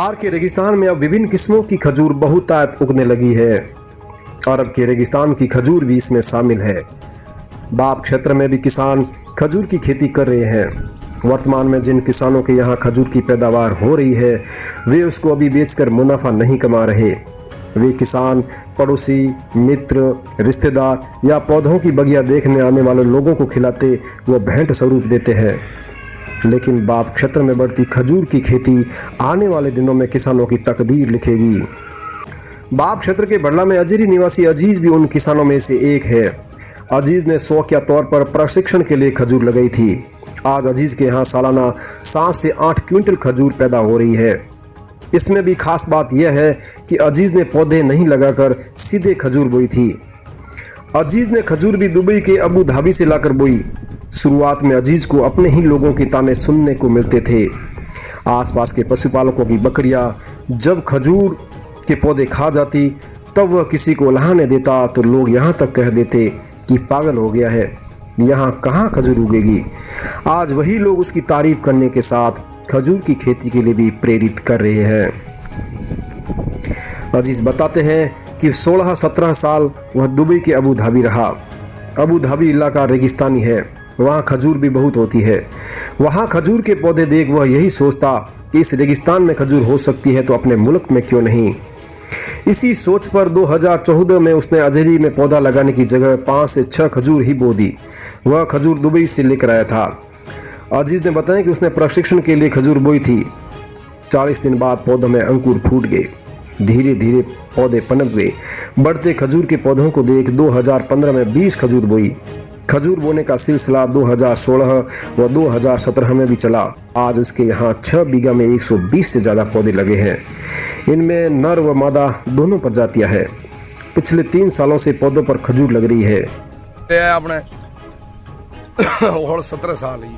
थार के रेगिस्तान में अब विभिन्न किस्मों की खजूर बहुतायत उगने लगी है। अरब के रेगिस्तान की खजूर भी इसमें शामिल है। बाप क्षेत्र में भी किसान खजूर की खेती कर रहे हैं। वर्तमान में जिन किसानों के यहाँ खजूर की पैदावार हो रही है वे उसको अभी बेचकर मुनाफा नहीं कमा रहे। वे किसान पड़ोसी, मित्र, रिश्तेदार या पौधों की बगिया देखने आने वाले लोगों को खिलाते व भेंट स्वरूप देते हैं। लेकिन बाप क्षेत्र में बढ़ती खजूर की खेती आने वाले दिनों में किसानों की तकदीर लिखेगी। बाप क्षेत्र के बड़ला में अजीरी निवासी अजीज भी उन किसानों में से एक है। अजीज ने शौकिया तौर पर प्रशिक्षण के लिए खजूर लगाई थी। आज अजीज के यहाँ सालाना 7 से 8 क्विंटल खजूर पैदा हो रही है। इसमें भी खास बात यह है कि अजीज ने पौधे नहीं लगाकर सीधे खजूर बोई थी। अजीज ने खजूर भी दुबई के अबू धाबी से लाकर बोई। शुरुआत में अजीज को अपने ही लोगों के ताने सुनने को मिलते थे। आसपास के पशुपालकों की बकरियां जब खजूर के पौधे खा जाती तब वह किसी को लहाने देता तो लोग यहाँ तक कह देते कि पागल हो गया है, यहाँ कहाँ खजूर उगेगी। आज वही लोग उसकी तारीफ करने के साथ खजूर की खेती के लिए भी प्रेरित कर रहे हैं। अजीज बताते हैं कि 16-17 साल वह दुबई के अबू धाबी रहा। अबू धाबी इलाका रेगिस्तानी है, वहाँ खजूर भी बहुत होती है। वहाँ खजूर के पौधे देख वह यही सोचता कि इस रेगिस्तान में खजूर हो सकती है तो अपने मुल्क में क्यों नहीं। इसी सोच पर 2014 में उसने अजहरी में पौधा लगाने की जगह 5 से 6 खजूर ही बो दी। वह खजूर दुबई से लेकर आया था। अजीज ने बताया कि उसने प्रशिक्षण के लिए खजूर बोई थी। 40 दिन बाद पौधों में अंकुर फूट गए। धीरे धीरे पौधे पनप गए। बढ़ते खजूर के पौधों को देख 2015 में 20 खजूर बोई। खजूर बोने का सिलसिला 2016 व 2017 में भी चला। आज उसके यहाँ 6 बीघा में 120 से ज़्यादा पौधे लगे हैं। इनमें नर व मादा दोनों प्रजातियां हैं। पिछले 3 सालों से पौधों पर खजूर लग रही है। अपने 17 साल ही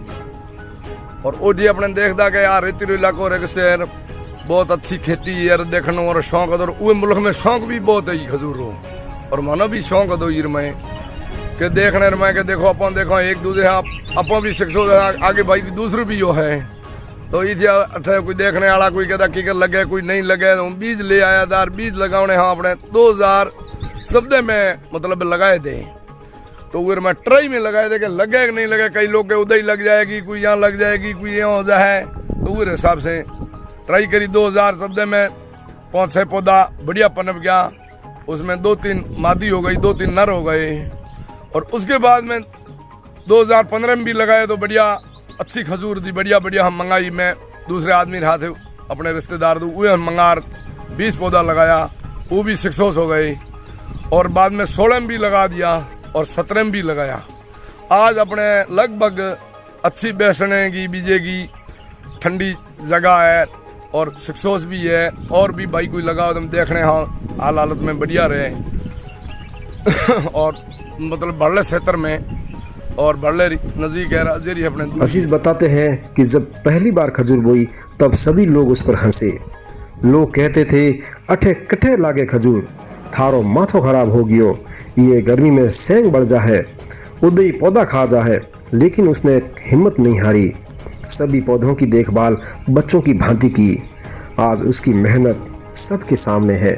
और वो जी अपने देखता कि यार रेतीले इलाकों रेगिस्तान बहुत अच्छी खेती यार देखने और शौक है। और मुल्क में शौक भी बहुत है खजूर हो और मानो भी शौक है। तो में के देखने में के देखो अपन देखो एक दूसरे अपन भी शिक्षो आगे भाई दूसरे भी जो है तो ये अच्छा कोई देखने वाला कोई कहता की लगे कोई नहीं लगे तो बीज ले आया था। बीज लगाने हाँ अपने 2017 में मतलब लगाए थे। तो वो मैं ट्राई में लगाए थे कि लगे कि नहीं लगे। कई लोग के उधर ही लग जाएगी, कोई यहाँ लग जाएगी, कोई यहाँ हो जाए। तो वो हिसाब से ट्राई करी। 2017 में 5-6 पौधा बढ़िया पनप गया। उसमें 2-3 मादी हो गई, 2-3 नर हो गए। और उसके बाद में 2015 में भी लगाए तो बढ़िया अच्छी खजूर थी। बढ़िया हम मंगाई। मैं दूसरे आदमी रहा थे अपने रिश्तेदार तो वो हम मंगा 20 पौधा लगाया, वो भी सक्सेस हो गए। और बाद में 16 में भी लगा दिया और 17 में भी लगाया। आज अपने लगभग अच्छी बेचने की बीजे की ठंडी जगह है और सक्सेस भी है। और भी भाई कोई लगा तुम देखने हाँ हालत में बढ़िया रहे और मतलब बड़ले क्षेत्र में और बड़ले नजदीक है अजहरी अपने। अजीज बताते हैं कि जब पहली बार खजूर बोई तब सभी लोग उस पर हंसे। लोग कहते थे अठे कठे लागे खजूर, थारो माथो खराब हो गयो, ये गर्मी में सेंग बढ़ जा है, उदय पौधा खा जा है। लेकिन उसने हिम्मत नहीं हारी। सभी पौधों की देखभाल बच्चों की भांति की। आज उसकी मेहनत सबके सामने है।